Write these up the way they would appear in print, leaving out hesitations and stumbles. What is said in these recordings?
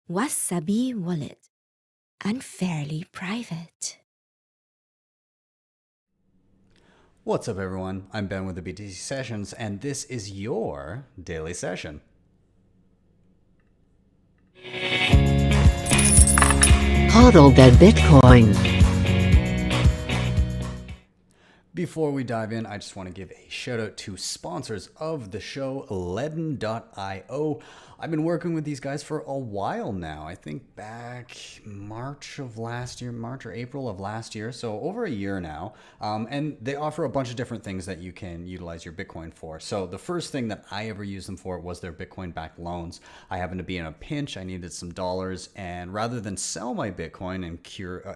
Wasabi wallet. Unfairly private. What's up, everyone? I'm Ben with the BTC Sessions, and this is your daily session. Hodl that Bitcoin. Before we dive in, I just want to give a shout out to sponsors of the show, LEDN.io. I've been working with these guys for a while now. I think back March or April of last year, so over a year now. And they offer a bunch of different things that you can utilize your Bitcoin for. So the first thing that I ever used them for was their Bitcoin-backed loans. I happened to be in a pinch. I needed some dollars, and rather than sell my Bitcoin and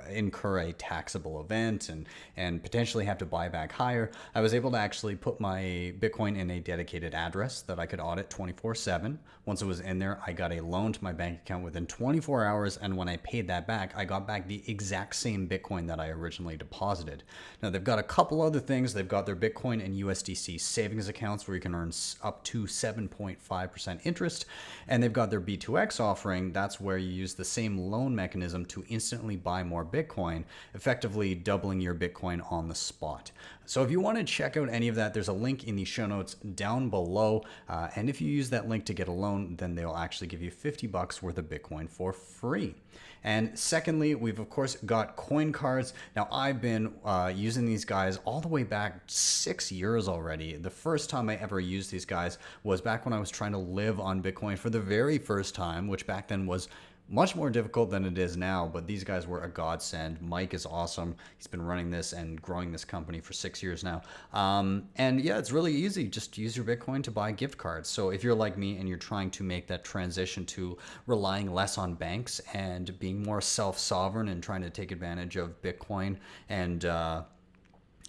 incur a taxable event and potentially have to buy back higher, I was able to actually put my Bitcoin in a dedicated address that I could audit 24/7. Once it was in there, I got a loan to my bank account within 24 hours, and when I paid that back, I got back the exact same Bitcoin that I originally deposited. Now, they've got a couple other things. They've got their Bitcoin and USDC savings accounts where you can earn up to 7.5% interest, and they've got their B2X offering. That's where you use the same loan mechanism to instantly buy more Bitcoin, effectively doubling your Bitcoin on the spot. So if you want to check out any of that, there's a link in the show notes down below. And if you use that link to get a loan, then they'll actually give you $50 worth of Bitcoin for free. And secondly, we've of course got Coincards. Now, I've been using these guys all the way back 6 years already. The first time I ever used these guys was back when I was trying to live on Bitcoin for the very first time, which back then was much more difficult than it is now, but these guys were a godsend. Mike is awesome. He's been running this and growing this company for 6 years now. And yeah, it's really easy. Just use your Bitcoin to buy gift cards. So if you're like me and you're trying to make that transition to relying less on banks and being more self-sovereign and trying to take advantage of Bitcoin and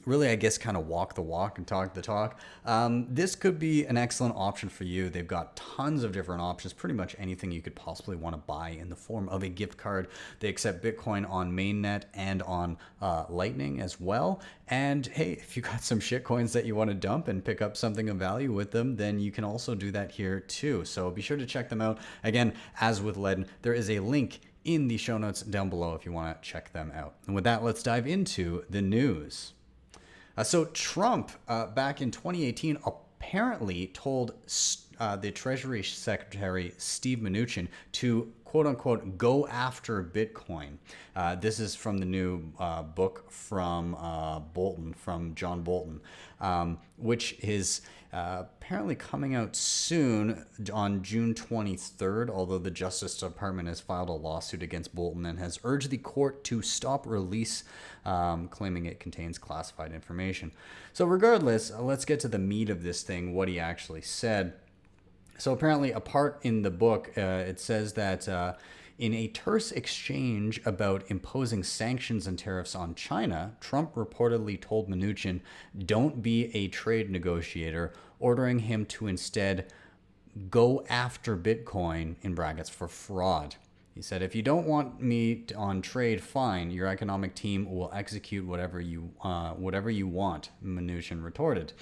really, I guess, kind of walk the walk and talk the talk, this could be an excellent option for you. They've got tons of different options, pretty much anything you could possibly want to buy in the form of a gift card. They accept Bitcoin on mainnet and on Lightning as well. And hey, if you got some shit coins that you want to dump and pick up something of value with them, then you can also do that here too. So be sure to check them out. Again, as with Ledin, there is a link in the show notes down below if you want to check them out. And with that, let's dive into the news. So Trump, back in 2018, apparently told the Treasury Secretary Steve Mnuchin to quote unquote go after Bitcoin. This is from the new book from John Bolton, which is apparently coming out soon on June 23rd, although the Justice Department has filed a lawsuit against Bolton and has urged the court to stop release, claiming it contains classified information. So regardless, let's get to the meat of this thing, what he actually said. So apparently, a part in the book, it says that in a terse exchange about imposing sanctions and tariffs on China, Trump reportedly told Mnuchin, "Don't be a trade negotiator," ordering him to instead go after Bitcoin, in brackets, for fraud. He said, "If you don't want me on trade, fine. Your economic team will execute whatever you want," Mnuchin retorted.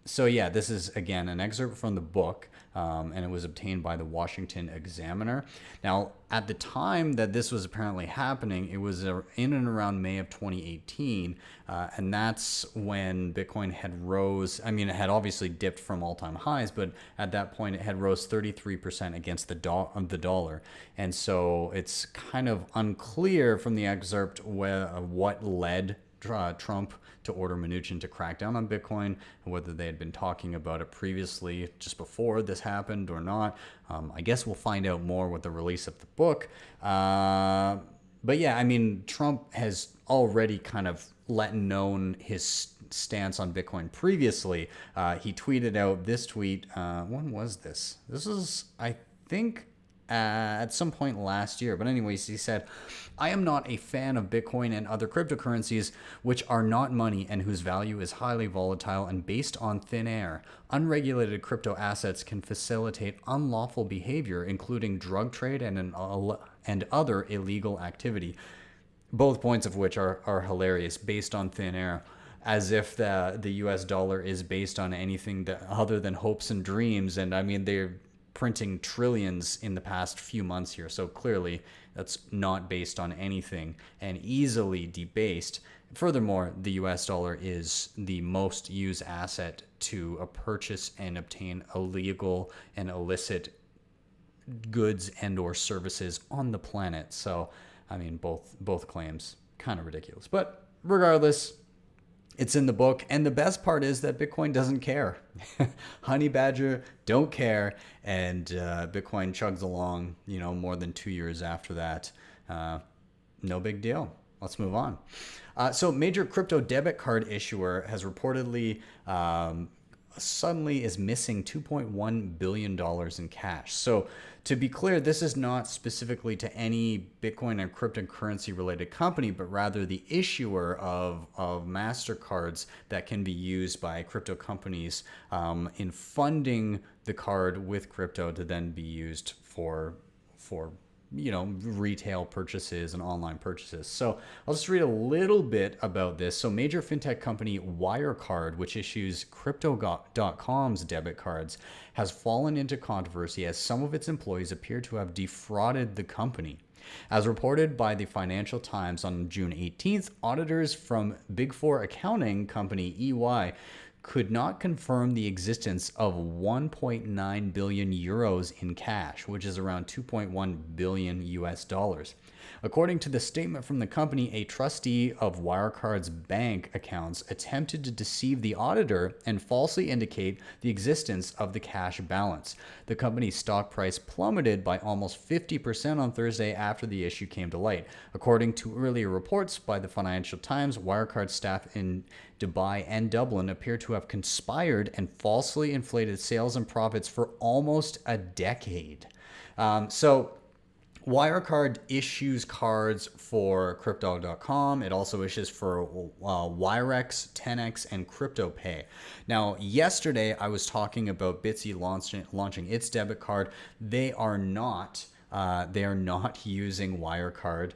So yeah, this is, again, an excerpt from the book, and it was obtained by the Washington Examiner. Now, at the time that this was apparently happening, it was in and around May of 2018, and that's when Bitcoin had rose. I mean, it had obviously dipped from all-time highs, but at that point, it had rose 33% against the dollar. And so it's kind of unclear from the excerpt what led Trump to order Mnuchin to crack down on Bitcoin, and whether they had been talking about it previously just before this happened or not. I guess we'll find out more with the release of the book. But yeah, I mean, Trump has already kind of let known his stance on Bitcoin previously. He tweeted out this tweet. When was this? This is, I think, at some point last year. But anyways, he said, "I am not a fan of Bitcoin and other cryptocurrencies which are not money and whose value is highly volatile and based on thin air. Unregulated crypto assets can facilitate unlawful behavior, including drug trade and other illegal activity." Both points of which are hilarious, based on thin air, as if the US dollar is based on anything other than hopes and dreams. And I mean, they're printing trillions in the past few months here. So clearly that's not based on anything and easily debased. Furthermore, the US dollar is the most used asset to purchase and obtain illegal and illicit goods and or services on the planet. So, I mean, both claims kind of ridiculous. But regardless, it's in the book. And the best part is that Bitcoin doesn't care. Honey Badger don't care. And Bitcoin chugs along, more than 2 years after that. No big deal. Let's move on. So major crypto debit card issuer has reportedly suddenly is missing $2.1 billion in cash. So to be clear, this is not specifically to any Bitcoin and cryptocurrency related company, but rather the issuer of MasterCards that can be used by crypto companies in funding the card with crypto to then be used for retail purchases and online purchases. So I'll just read a little bit about this. So major fintech company Wirecard, which issues Crypto.com's debit cards, has fallen into controversy as some of its employees appear to have defrauded the company. As reported by the Financial Times on June 18th, auditors from Big Four accounting company EY could not confirm the existence of 1.9 billion euros in cash, which is around 2.1 billion US dollars. According to the statement from the company, a trustee of Wirecard's bank accounts attempted to deceive the auditor and falsely indicate the existence of the cash balance. The company's stock price plummeted by almost 50% on Thursday after the issue came to light. According to earlier reports by the Financial Times, Wirecard staff in Dubai and Dublin appear to have conspired and falsely inflated sales and profits for almost a decade. So Wirecard issues cards for Crypto.com. It also issues for Wirex, 10x, and CryptoPay. Now, yesterday I was talking about Bitsy launching its debit card. They are not using Wirecard.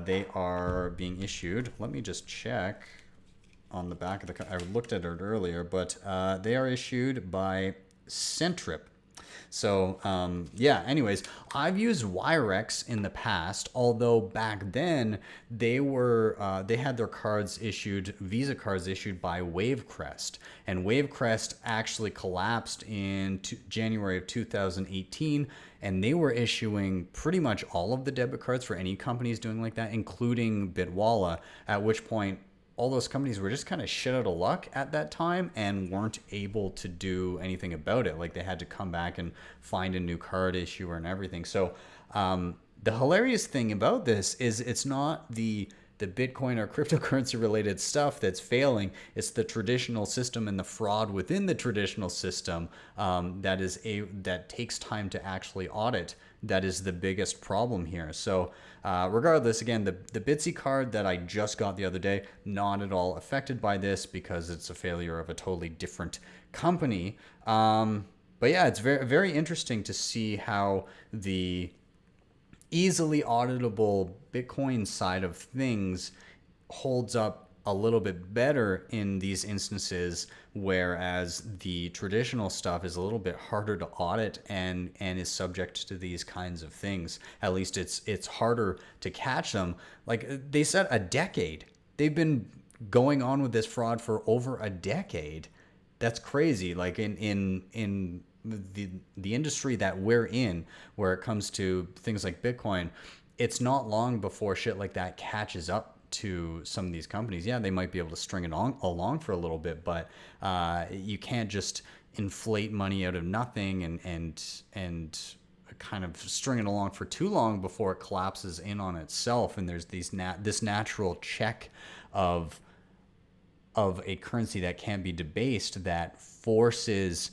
They are being issued. Let me just check on the back of the card. I looked at it earlier, but they are issued by Centrip. So anyways, I've used Wirex in the past, although back then they had their cards issued, Visa cards issued by Wavecrest, and Wavecrest actually collapsed in January of 2018, and they were issuing pretty much all of the debit cards for any companies doing like that, including Bitwala, at which point all those companies were just kind of shit out of luck at that time and weren't able to do anything about it. Like they had to come back and find a new card issuer and everything. So the hilarious thing about this is it's not the Bitcoin or cryptocurrency related stuff that's failing. It's the traditional system and the fraud within the traditional system that takes time to actually audit. That is the biggest problem here. So regardless, again, the Bitsy card that I just got the other day, not at all affected by this because it's a failure of a totally different company. But yeah, it's very, very interesting to see how the easily auditable Bitcoin side of things holds up a little bit better in these instances, whereas the traditional stuff is a little bit harder to audit and is subject to these kinds of things. At least it's harder to catch them. Like they said, a decade. They've been going on with this fraud for over a decade. That's crazy. Like in the industry that we're in, where it comes to things like Bitcoin, it's not long before shit like that catches up to some of these companies. Yeah, they might be able to string it along for a little bit, but you can't just inflate money out of nothing and kind of string it along for too long before it collapses in on itself. And there's this natural check of a currency that can be debased that forces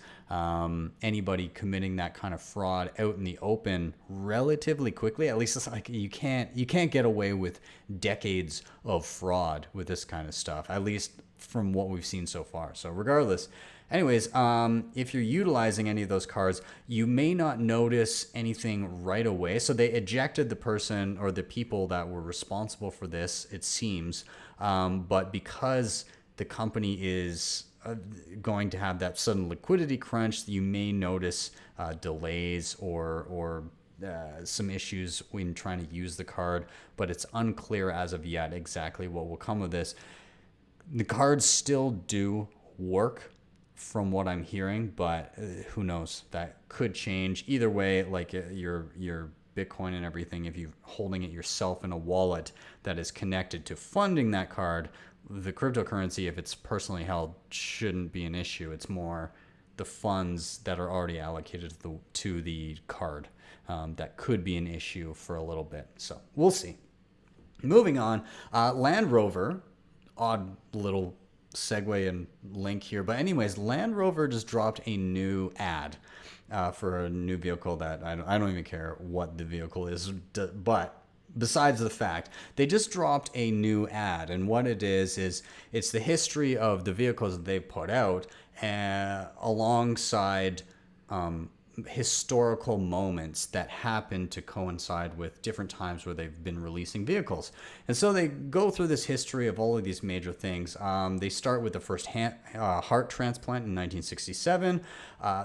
anybody committing that kind of fraud out in the open relatively quickly. At least it's like you can't get away with decades of fraud with this kind of stuff, at least from what we've seen so far. So regardless, anyways, if you're utilizing any of those cards, you may not notice anything right away. So they ejected the person or the people that were responsible for this, it seems, but because the company is going to have that sudden liquidity crunch. You may notice delays or some issues when trying to use the card, but it's unclear as of yet exactly what will come of this. The cards still do work from what I'm hearing, but who knows? That could change. Either way, like your Bitcoin and everything, if you're holding it yourself in a wallet that is connected to funding that card, the cryptocurrency, if it's personally held, shouldn't be an issue. It's more the funds that are already allocated to the card that could be an issue for a little bit. So we'll see. Moving on, Land Rover, odd little segue and link here, but anyways, Land Rover just dropped a new ad for a new vehicle that I don't even care what the vehicle is, but besides the fact, they just dropped a new ad, and what it is it's the history of the vehicles that they've put out alongside historical moments that happen to coincide with different times where they've been releasing vehicles. And so they go through this history of all of these major things. They start with the first heart transplant in 1967.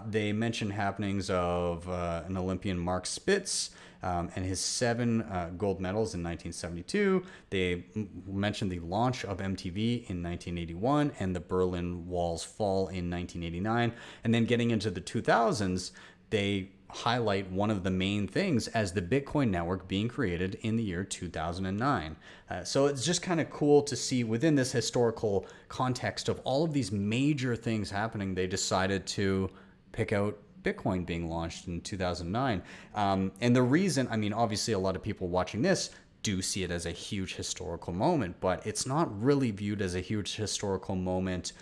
They mention happenings of an Olympian, Mark Spitz, and his 7 gold medals in 1972. They mentioned the launch of MTV in 1981 and the Berlin Wall's fall in 1989. And then getting into the 2000s, they highlight one of the main things as the Bitcoin network being created in the year 2009. So it's just kind of cool to see within this historical context of all of these major things happening, they decided to pick out Bitcoin being launched in 2009. And the reason, I mean, obviously a lot of people watching this do see it as a huge historical moment, but it's not really viewed as a huge historical moment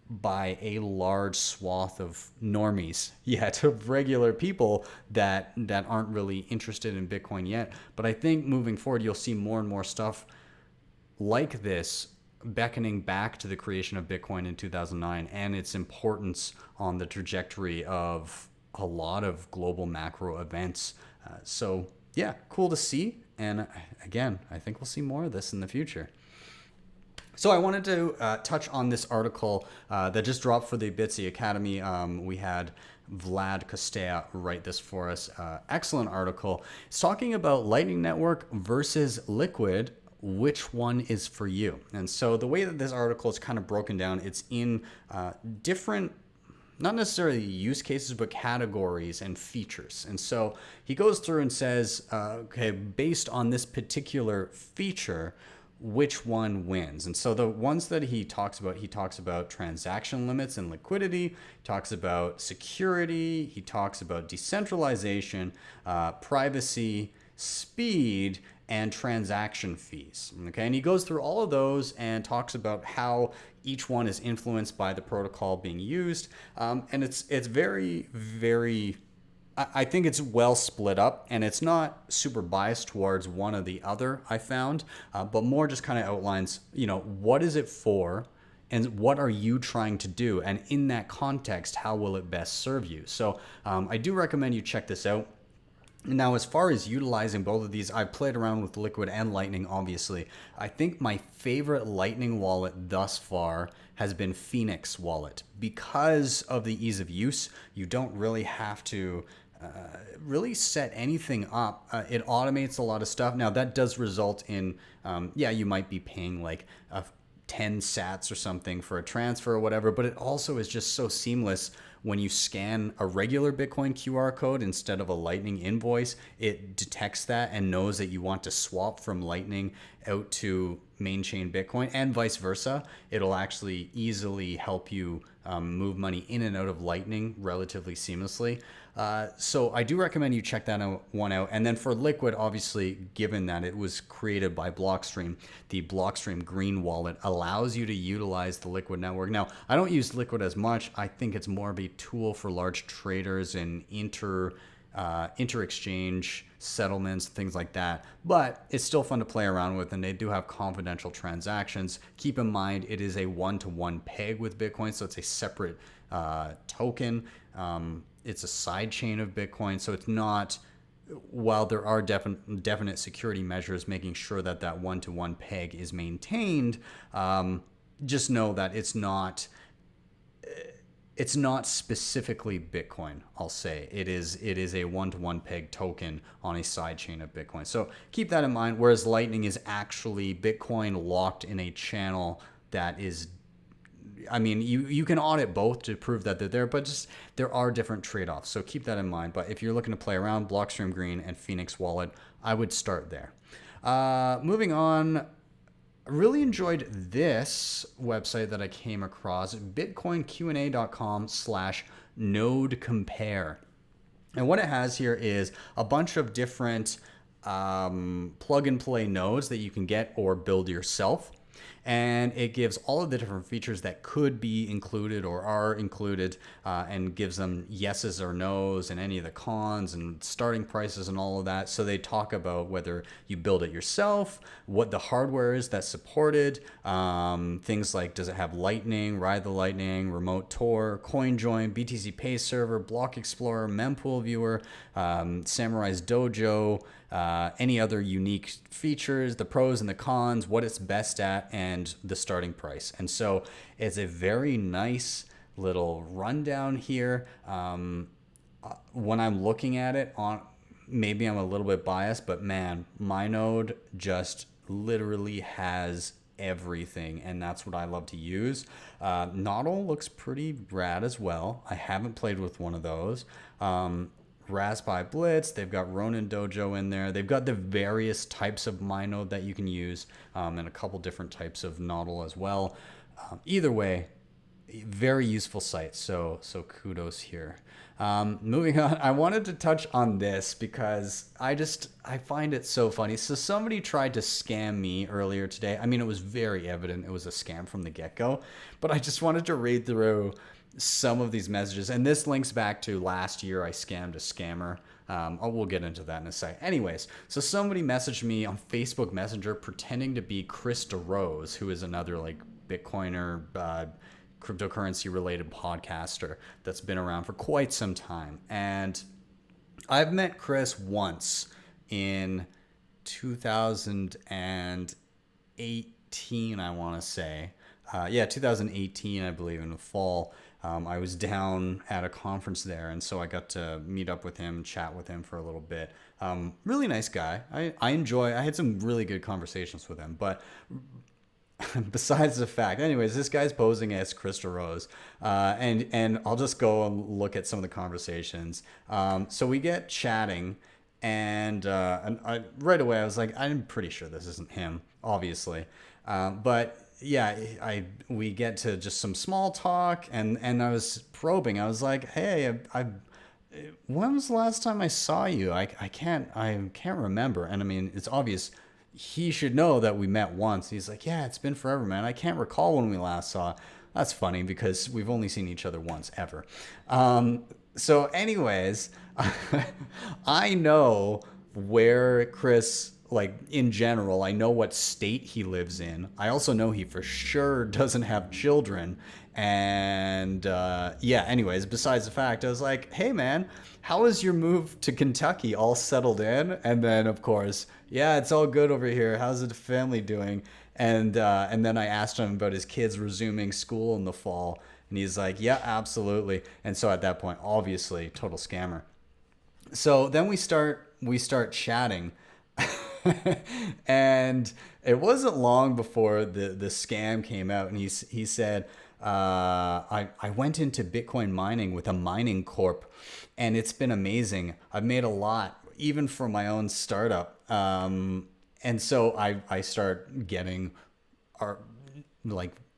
by a large swath of normies yet, of regular people that aren't really interested in Bitcoin yet. But I think moving forward, you'll see more and more stuff like this beckoning back to the creation of Bitcoin in 2009 and its importance on the trajectory of a lot of global macro events. So yeah, cool to see. And again, I think we'll see more of this in the future. So I wanted to touch on this article that just dropped for the Bitsy Academy. We had Vlad Kostea write this for us. Excellent article. It's talking about Lightning Network versus Liquid. Which one is for you? And so the way that this article is kind of broken down, it's in different, not necessarily use cases, but categories and features. And so he goes through and says, okay, based on this particular feature, which one wins? And so the ones that he talks about transaction limits and liquidity, he talks about security, he talks about decentralization, privacy, speed, and transaction fees. Okay, and he goes through all of those and talks about how each one is influenced by the protocol being used. And it's very, very, I think it's well split up, and it's not super biased towards one or the other, I found, but more just kind of outlines, what is it for and what are you trying to do? And in that context, how will it best serve you? So I do recommend you check this out. Now, as far as utilizing both of these, I've played around with Liquid and Lightning, obviously. I think my favorite Lightning wallet thus far has been Phoenix Wallet. Because of the ease of use, you don't really have to really set anything up. It automates a lot of stuff. Now, that does result in, you might be paying like 10 sats or something for a transfer or whatever, but it also is just so seamless. When you scan a regular Bitcoin QR code instead of a Lightning invoice, it detects that and knows that you want to swap from Lightning out to main chain Bitcoin, and vice versa. It'll actually easily help you move money in and out of Lightning relatively seamlessly. So I do recommend you check that one out. And then for Liquid, obviously, given that it was created by Blockstream, the Blockstream Green wallet allows you to utilize the Liquid network. Now, I don't use Liquid as much. I think it's more of a tool for large traders and inter-exchange settlements, things like that. But it's still fun to play around with, and they do have confidential transactions. Keep in mind, it is a one-to-one peg with Bitcoin, so it's a separate token. It's a side chain of Bitcoin, so it's not, while there are definite security measures making sure that that one-to-one peg is maintained, just know that it's not it's not specifically Bitcoin, I'll say. It is a one-to-one peg token on a sidechain of Bitcoin. So keep that in mind, whereas Lightning is actually Bitcoin locked in a channel that is, I mean, you can audit both to prove that they're there, but just there are different trade-offs. So keep that in mind. But if you're looking to play around, Blockstream Green and Phoenix Wallet, I would start there. Moving on, I really enjoyed this website that I came across, bitcoinqa.com/nodecompare. And what it has here is a bunch of different plug and play nodes that you can get or build yourself. And it gives all of the different features that could be included or are included, and gives them yeses or nos and any of the cons and starting prices and all of that. So they talk about whether you build it yourself, what the hardware is that's supported, things like does it have Lightning, Ride the Lightning, Remote Tor, CoinJoin, BTC Pay Server, Block Explorer, Mempool Viewer, Samurai's Dojo, any other unique features, the pros and the cons, what it's best at, and the starting price. And so it's a very nice little rundown here. When I'm looking at it, maybe I'm a little bit biased, but man, my node just literally has everything, and that's what I love to use. Nano looks pretty rad as well. I haven't played with one of those. Raspberry Blitz, they've got Ronin Dojo in there. They've got the various types of MyNode that you can use, and a couple different types of Nodl as well. Either way, very useful site. So kudos here. Moving on, I wanted to touch on this because I find it so funny. So somebody tried to scam me earlier today. I mean, it was very evident it was a scam from the get-go, but I just wanted to read through some of these messages, and this links back to last year I scammed a scammer. We'll get into that in a sec. Anyways, so somebody messaged me on Facebook Messenger pretending to be Chris DeRose, who is another like Bitcoiner, cryptocurrency related podcaster that's been around for quite some time. And I've met Chris once in 2018, I want to say. 2018, I believe, in the fall. I was down at a conference there, and so I got to meet up with him, chat with him for a little bit. Really nice guy. I had some really good conversations with him, but besides the fact, anyways, this guy's posing as Chris DeRose, and I'll just go and look at some of the conversations. So we get chatting, and I, right away I was like, I'm pretty sure this isn't him, obviously, but yeah, we get to just some small talk, and I was probing. I was like, hey, when was the last time I saw you? I can't remember. And I mean, it's obvious he should know that we met once. He's like, yeah, it's been forever, man. I can't recall when we last saw. That's funny because we've only seen each other once ever. So anyways, I know where Chris, like in general, I know what state he lives in. I also know he for sure doesn't have children. And anyways, besides the fact, I was like, hey man, how is your move to Kentucky all settled in? And then of course, yeah, it's all good over here. How's the family doing? And then I asked him about his kids resuming school in the fall. And he's like, yeah, absolutely. And so at that point, obviously, total scammer. So then we start chatting. And it wasn't long before the scam came out, and he said, I went into Bitcoin mining with a mining corp, and it's been amazing. I've made a lot, even for my own startup. And so I start getting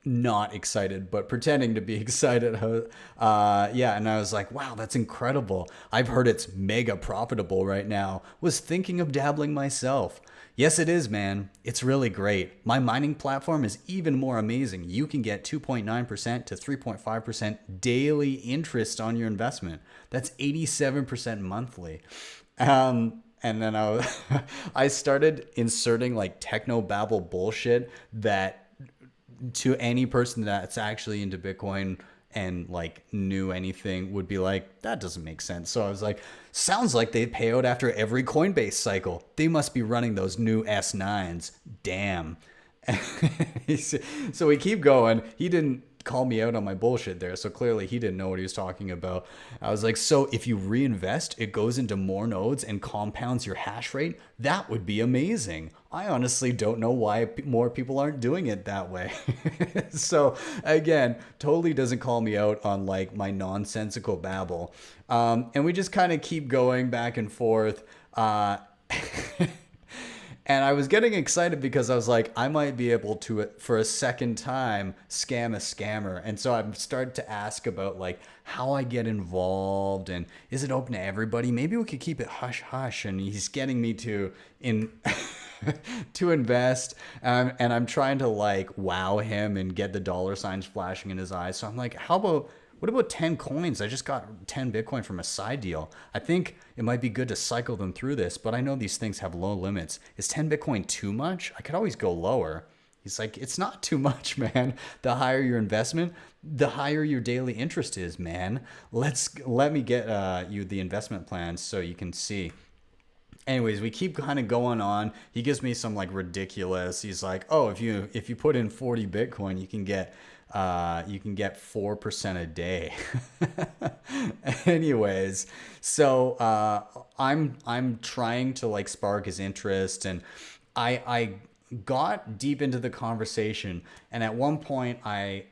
not excited, but pretending to be excited. And I was like, wow, that's incredible. I've heard it's mega profitable right now. Was thinking of dabbling myself. Yes, it is, man. It's really great. My mining platform is even more amazing. You can get 2.9% to 3.5% daily interest on your investment. That's 87% monthly. And then I started inserting like technobabble bullshit that to any person that's actually into Bitcoin and like knew anything would be like, that doesn't make sense. So I was like, sounds like they pay out after every Coinbase cycle. They must be running those new S9s. Damn. So we keep going. He didn't call me out on my bullshit there. So clearly he didn't know what he was talking about. I was like, so if you reinvest, it goes into more nodes and compounds your hash rate? That would be amazing. I honestly don't know why more people aren't doing it that way. So again, totally doesn't call me out on like my nonsensical babble. And we just kind of keep going back and forth. And I was getting excited because I was like, I might be able to, for a second time, scam a scammer. And so I'm starting to ask about like how I get involved and is it open to everybody? Maybe we could keep it hush hush. And he's getting me to to invest. And I'm trying to like wow him and get the dollar signs flashing in his eyes. So I'm like, what about 10 coins? I just got 10 Bitcoin from a side deal. I think it might be good to cycle them through this, but I know these things have low limits. Is 10 Bitcoin too much? I could always go lower. He's like, it's not too much, man. The higher your investment, the higher your daily interest is, man. Let me get you the investment plans so you can see. Anyways, we keep kind of going on. He gives me some like ridiculous. He's like, oh, if you put in 40 Bitcoin, you can get 4% a day. Anyways, so I'm trying to like spark his interest, and I got deep into the conversation, and at one point I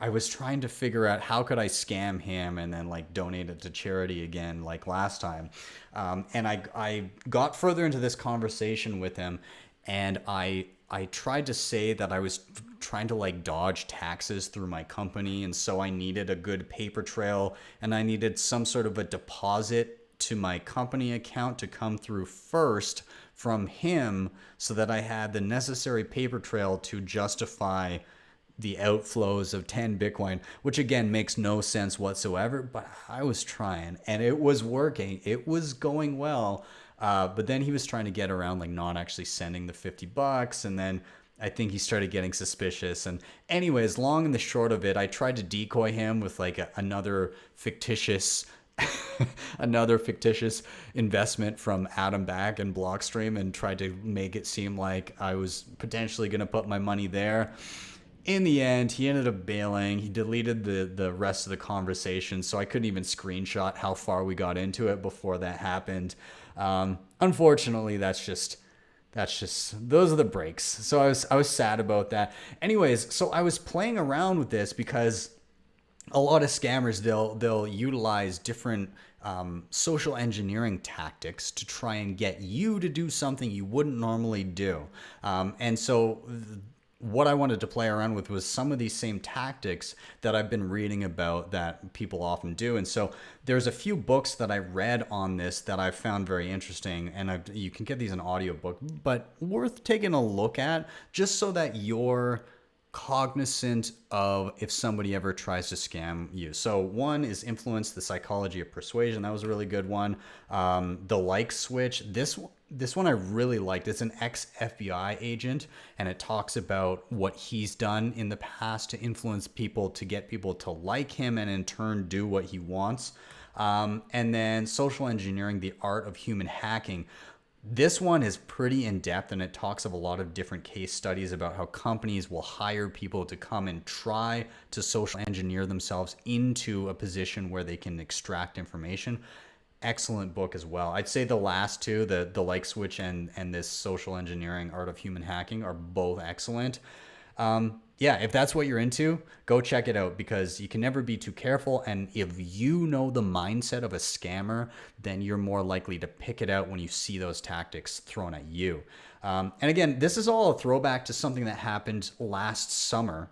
was trying to figure out how could I scam him and then like donate it to charity again like last time. And I got further into this conversation with him, and I tried to say that I was trying to like dodge taxes through my company, and so I needed a good paper trail, and I needed some sort of a deposit to my company account to come through first from him so that I had the necessary paper trail to justify the outflows of 10 Bitcoin, which again makes no sense whatsoever, but I was trying and it was working. It was going well. But then he was trying to get around like not actually sending the $50, and then I think he started getting suspicious. And anyways, long and the short of it, I tried to decoy him with like another fictitious investment from Adam Back and Blockstream, and tried to make it seem like I was potentially going to put my money there. In the end, he ended up bailing. He deleted the rest of the conversation, so I couldn't even screenshot how far we got into it before that happened. Unfortunately, that's just those are the breaks. So I was sad about that. Anyways, so I was playing around with this because a lot of scammers, they'll utilize different social engineering tactics to try and get you to do something you wouldn't normally do. And so what I wanted to play around with was some of these same tactics that I've been reading about that people often do. And so there's a few books that I read on this that I found very interesting, and you can get these in audiobook, but worth taking a look at just so that you're cognizant of if somebody ever tries to scam you. So one is Influence, the Psychology of Persuasion. That was a really good one. The Like Switch. This one I really liked. It's an ex-FBI agent, and it talks about what he's done in the past to influence people, to get people to like him and in turn do what he wants. And then Social Engineering, the Art of Human Hacking. This one is pretty in-depth, and it talks of a lot of different case studies about how companies will hire people to come and try to social engineer themselves into a position where they can extract information. Excellent book as well. I'd say the last two, the Like Switch and this Social Engineering, Art of Human Hacking, are both excellent. Yeah, if that's what you're into, go check it out, because you can never be too careful. And if you know the mindset of a scammer, then you're more likely to pick it out when you see those tactics thrown at you. And again, this is all a throwback to something that happened last summer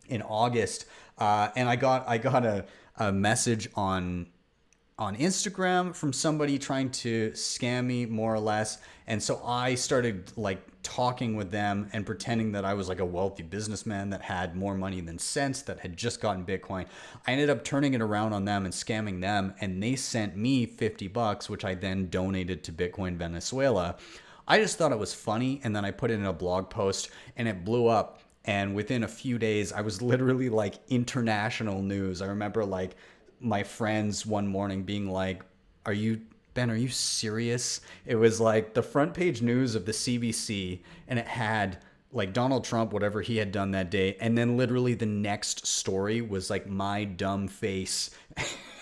in August. And I got a message on Instagram from somebody trying to scam me, more or less. And so I started like talking with them and pretending that I was like a wealthy businessman that had more money than sense, that had just gotten Bitcoin. I ended up turning it around on them and scamming them, and they sent me $50, which I then donated to Bitcoin Venezuela. I just thought it was funny, and then I put it in a blog post, and it blew up. And within a few days, I was literally like international news. I remember like my friends one morning being like, Ben, are you serious? It was like the front page news of the CBC, and it had like Donald Trump, whatever he had done that day. And then literally the next story was like my dumb face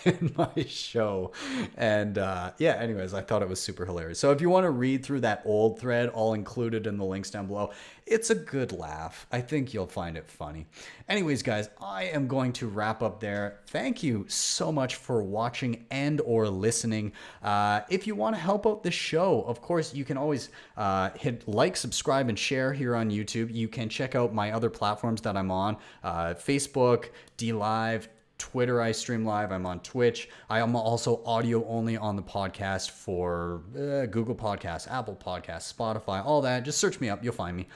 in my show. And yeah, anyways, I thought it was super hilarious. So if you want to read through that old thread, all included in the links down below, it's a good laugh. I think you'll find it funny. Anyways, guys, I am going to wrap up there. Thank you so much for watching and or listening. If you want to help out the show, of course, you can always hit like, subscribe, and share here on YouTube. You can check out my other platforms that I'm on, Facebook, DLive, Twitter. I stream live. I'm on Twitch. I am also audio only on the podcast for Google Podcasts, Apple Podcasts, Spotify, all that. Just search me up. You'll find me.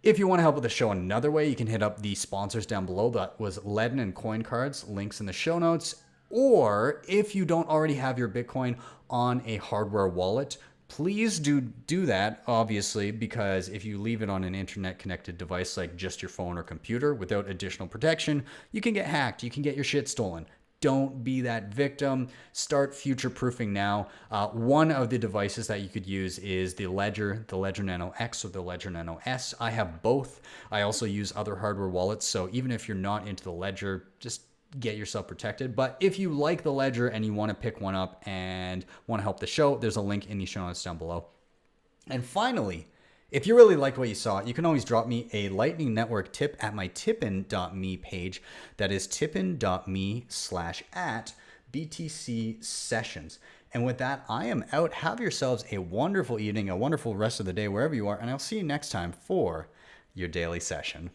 If you want to help with the show another way, you can hit up the sponsors down below. That was LEDN and Coincards. Links in the show notes. Or if you don't already have your Bitcoin on a hardware wallet, please do that, obviously, because if you leave it on an internet-connected device like just your phone or computer without additional protection, you can get hacked. You can get your shit stolen. Don't be that victim. Start future-proofing now. One of the devices that you could use is the Ledger Nano X or the Ledger Nano S. I have both. I also use other hardware wallets, so even if you're not into the Ledger, just get yourself protected. But if you like the Ledger and you want to pick one up and want to help the show, there's a link in the show notes down below. And finally, if you really liked what you saw, you can always drop me a Lightning Network tip at my tippin.me page. That is tippin.me/@BTC Sessions. And with that, I am out. Have yourselves a wonderful evening, a wonderful rest of the day, wherever you are. And I'll see you next time for your daily session.